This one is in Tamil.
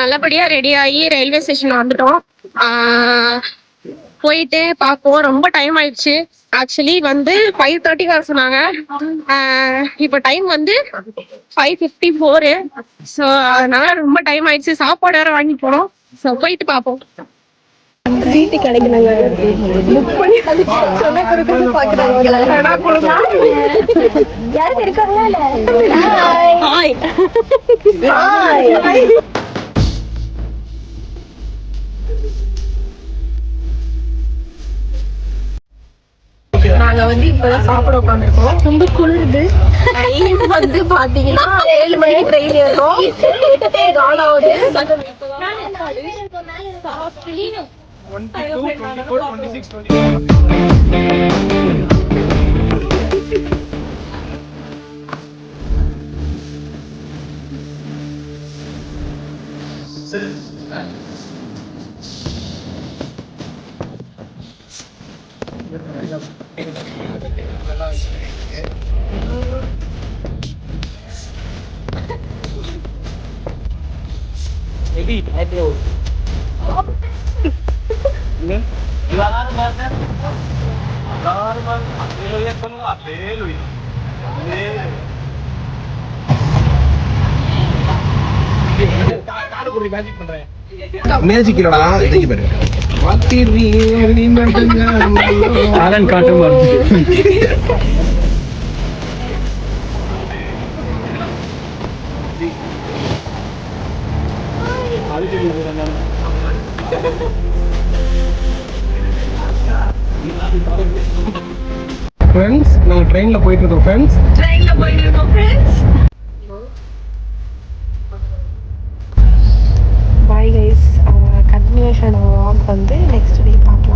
நல்லபடியா ரெடி ஆகி ரயில்வே ஸ்டேஷன் வந்துட்டோம். போயிட்டு பார்ப்போம். ரொம்ப டைம் ஆயிடுச்சு. ஆக்சுவலி வந்து 5:30 வர சொன்னாங்க. இப்போ டைம் வந்து 5:54. ஸோ அதனால ரொம்ப டைம் ஆயிடுச்சு. சாப்பாடு வேற வாங்கி போனோம். ஸோ போயிட்டு பார்ப்போம். சீட்டு கிடைக்கலங்க. புக் பண்ணி சொன்ன கொடுத்து பாக்குறாங்க. யாரும் இருக்காங்களா? Hi hi. நாங்க வந்து இப்பதான் சாப்பிட உட்காந்துருக்கோம். ரொம்ப குளிருது. டைம் வந்து பாத்தீங்கன்னா 7 மணிக்கு ட்ரெயின் ஏறோம். 8:15 ஆகுது. மேஜிக் இல்லடா, இதுக்கு பேரு ஆலன் காட்டு ஃப்ரெண்ட்ஸ். நாங்க ட்ரெயின்ல போயிட்டு இருக்கோம் friends. Bye guys. Continuation walk வந்து நெக்ஸ்ட் வீக் பார்க்கலாம்.